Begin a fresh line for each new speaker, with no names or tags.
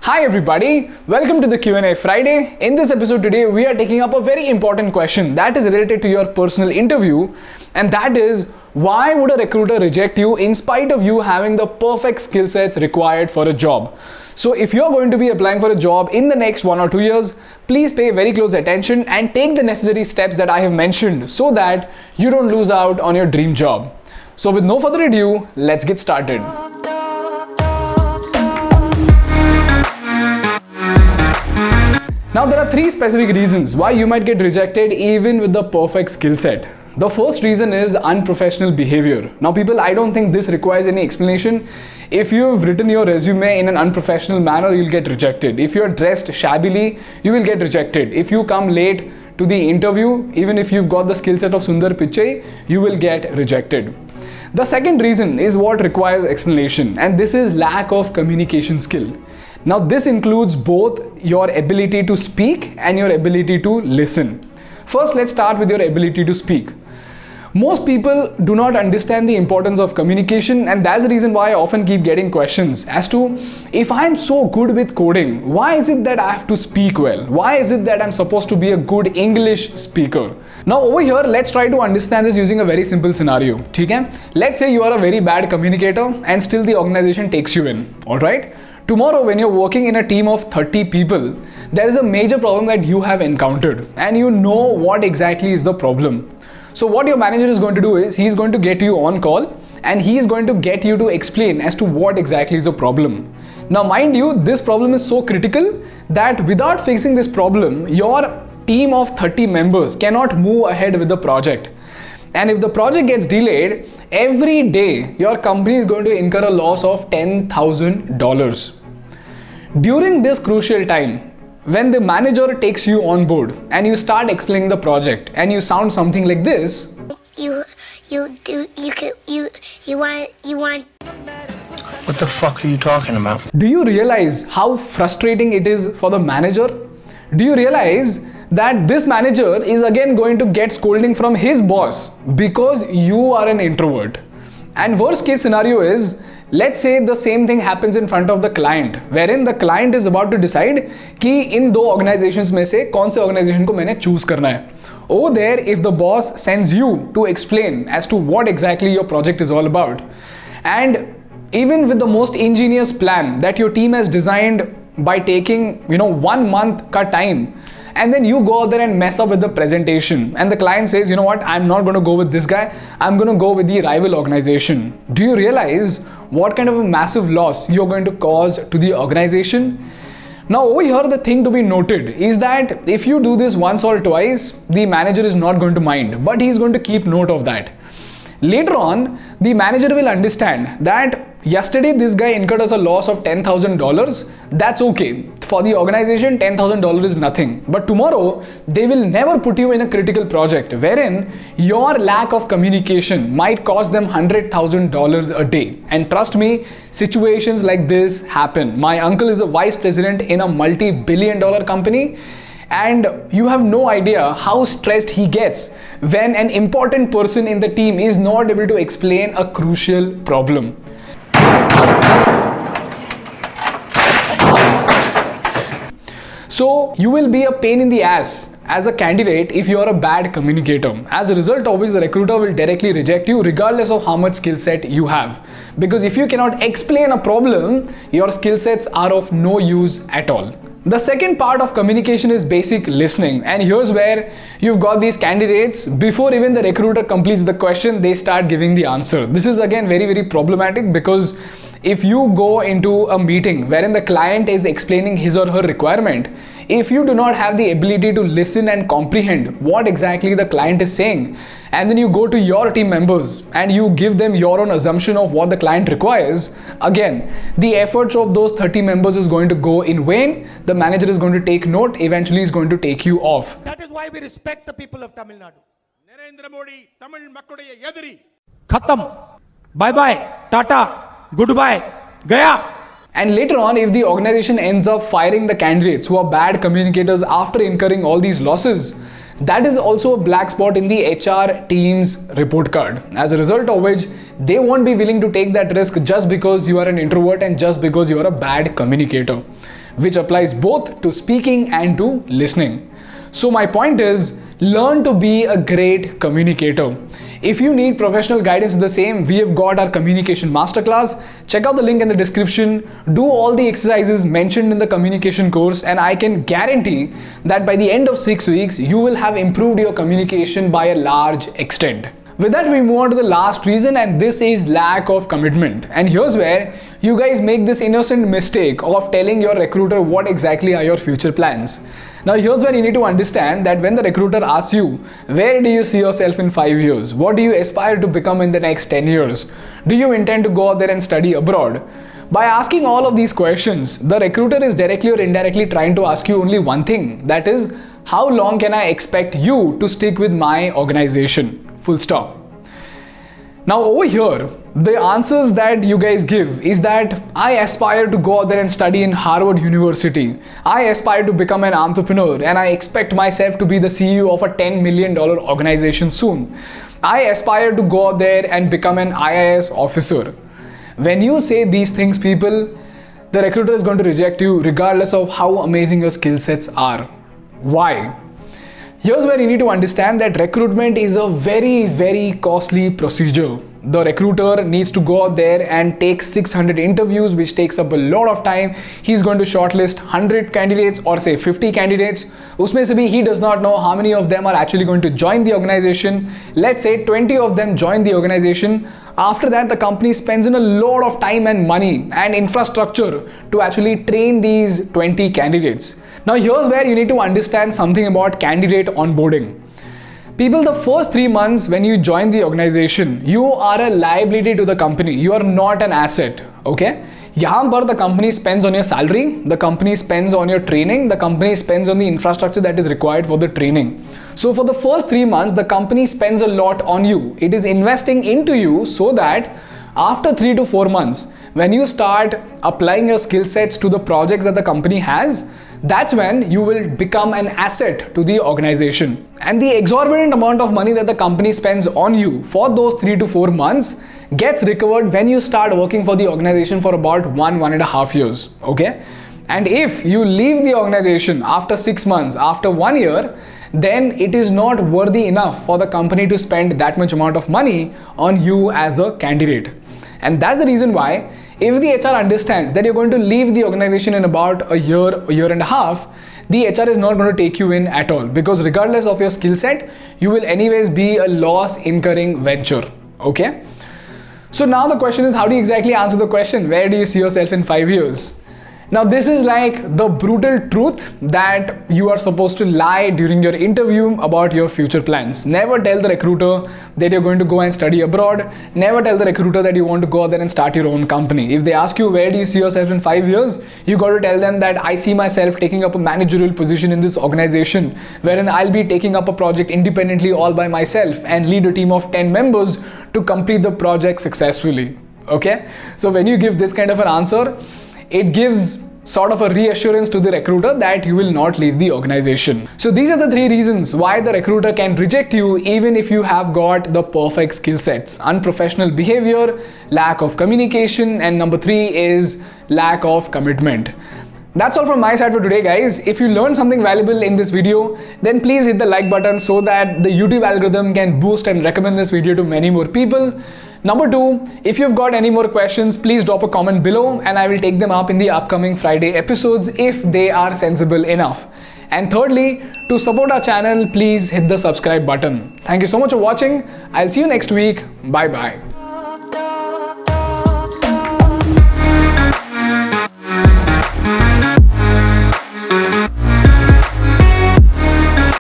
Hi everybody, welcome to the Q&A Friday. In this episode today, we are taking up a very important question that is related to your personal interview, and that is, why would a recruiter reject you in spite of you having the perfect skill sets required for a job? So if you're going to be applying for a job in the next 1 or 2 years, please pay very close attention and take the necessary steps that I have mentioned so that you don't lose out on your dream job. So with no further ado, let's get started. Now there are 3 specific reasons why you might get rejected even with the perfect skill set. The first reason is unprofessional behavior. Now people, I don't think this requires any explanation. If you've written your resume in an unprofessional manner, you'll get rejected. If you're dressed shabbily, you will get rejected. If you come late to the interview, even if you've got the skill set of Sundar Pichai, you will get rejected. The second reason is what requires explanation, and this is lack of communication skill. Now this includes both your ability to speak and your ability to listen. First, let's start with your ability to speak. Most people do not understand the importance of communication, and that's the reason why I often keep getting questions as to, if I'm so good with coding, why is it that I have to speak well? Why is it that I'm supposed to be a good English speaker? Now over here, let's try to understand this using a very simple scenario. Okay? Let's say you are a very bad communicator and still the organization takes you in. Alright? Tomorrow, when you're working in a team of 30 people, there is a major problem that you have encountered and you know what exactly is the problem. So what your manager is going to do is, he's going to get you on call and he's going to get you to explain as to what exactly is the problem. Now mind you, this problem is so critical that without fixing this problem, your team of 30 members cannot move ahead with the project. And if the project gets delayed, every day your company is going to incur a loss of $10,000. During this crucial time, when the manager takes you on board and you start explaining the project and you sound something like this.
You want.
What the fuck are you talking about?
Do you realize how frustrating it is for the manager? Do you realize that this manager is again going to get scolding from his boss because you are an introvert? And worst case scenario is, let's say the same thing happens in front of the client, wherein the client is about to decide कि इन 2 organizations में से कौन से organization को मैंने choose करना है. Over there, if the boss sends you to explain as to what exactly your project is all about, and even with the most ingenious plan that your team has designed by taking 1 month ka time, and then you go out there and mess up with the presentation and the client says, you know what, I'm not going to go with this guy, I'm going to go with the rival organization. Do you realize what kind of a massive loss you're going to cause to the organization? Now over here, the thing to be noted is that if you do this once or twice, the manager is not going to mind, but he's going to keep note of that. Later on, the manager will understand that yesterday this guy incurred us a loss of $10,000. That's okay. For the organization, $10,000 is nothing. But tomorrow, they will never put you in a critical project wherein your lack of communication might cost them $100,000 a day. And trust me, situations like this happen. My uncle is a vice president in a multi-billion-dollar company, and you have no idea how stressed he gets when an important person in the team is not able to explain a crucial problem. So you will be a pain in the ass as a candidate if you are a bad communicator. As a result of which, the recruiter will directly reject you regardless of how much skill set you have. Because if you cannot explain a problem, your skill sets are of no use at all. The second part of communication is basic listening, and here's where you've got these candidates, before even the recruiter completes the question, they start giving the answer. This is again very problematic, because if you go into a meeting wherein the client is explaining his or her requirement, if you do not have the ability to listen and comprehend what exactly the client is saying, and then you go to your team members and you give them your own assumption of what the client requires, again, the efforts of those 30 members is going to go in vain. The manager is going to take note, eventually is going to take you off.
That is why we respect the people of Tamil Nadu. Narendra Modi, Tamil Makkuடைய எதிரி. Khatam. Bye bye. Tata. Goodbye. Gaya.
And later on, if the organization ends up firing the candidates who are bad communicators after incurring all these losses, That is also a black spot in the HR team's report card, as a result of which they won't be willing to take that risk just because you are an introvert and just because you are a bad communicator, which applies both to speaking and to listening. So my point is, learn to be a great communicator. If you need professional guidance in the same, we have got our communication masterclass. Check out the link in the description. Do all the exercises mentioned in the communication course, and I can guarantee that by the end of 6 weeks, you will have improved your communication by a large extent. With that, we move on to the last reason, and this is lack of commitment. And here's where you guys make this innocent mistake of telling your recruiter what exactly are your future plans. Now here's where you need to understand that when the recruiter asks you, where do you see yourself in 5 years? What do you aspire to become in the next 10 years? Do you intend to go out there and study abroad? By asking all of these questions, the recruiter is directly or indirectly trying to ask you only one thing, that is, how long can I expect you to stick with my organization? Full stop. Now over here, the answers that you guys give is that I aspire to go out there and study in Harvard University. I aspire to become an entrepreneur and I expect myself to be the CEO of a $10 million organization soon. I aspire to go out there and become an IAS officer. When you say these things, people, the recruiter is going to reject you regardless of how amazing your skill sets are. Why? Here's where you need to understand that recruitment is a very, very costly procedure. The recruiter needs to go out there and take 600 interviews, which takes up a lot of time. He's going to shortlist 100 candidates or say 50 candidates. Usme se bhi he does not know how many of them are actually going to join the organization. Let's say 20 of them join the organization. After that, the company spends in a lot of time and money and infrastructure to actually train these 20 candidates. Now here's where you need to understand something about candidate onboarding. People, the first 3 months when you join the organization, you are a liability to the company. You are not an asset, okay? Yahan par the company spends on your salary, the company spends on your training, the company spends on the infrastructure that is required for the training. So for the first 3 months, the company spends a lot on you. It is investing into you so that after 3 to 4 months, when you start applying your skill sets to the projects that the company has, that's when you will become an asset to the organization. And the exorbitant amount of money that the company spends on you for those 3 to 4 months gets recovered when you start working for the organization for about 1.5 years, okay? And if you leave the organization after 6 months, after 1 year, then it is not worthy enough for the company to spend that much amount of money on you as a candidate. And that's the reason why if the HR understands that you're going to leave the organization in about a year and a half, the HR is not going to take you in at all, because regardless of your skill set, you will anyways be a loss incurring venture, okay? So now the question is, how do you exactly answer the question, where do you see yourself in 5 years? Now this is like the brutal truth that you are supposed to lie during your interview about your future plans. Never tell the recruiter that you're going to go and study abroad. Never tell the recruiter that you want to go out there and start your own company. If they ask you where do you see yourself in 5 years, you got to tell them that I see myself taking up a managerial position in this organization, wherein I'll be taking up a project independently all by myself and lead a team of 10 members to complete the project successfully. Okay? So when you give this kind of an answer, it gives sort of a reassurance to the recruiter that you will not leave the organization. So these are the 3 reasons why the recruiter can reject you even if you have got the perfect skill sets. Unprofessional behavior, lack of communication, and number 3 is lack of commitment. That's all from my side for today, guys. If you learned something valuable in this video, then please hit the like button so that the YouTube algorithm can boost and recommend this video to many more people. Number 2, if you've got any more questions, please drop a comment below and I will take them up in the upcoming Friday episodes if they are sensible enough. And thirdly, to support our channel, please hit the subscribe button. Thank you so much for watching. I'll see you next week. Bye bye.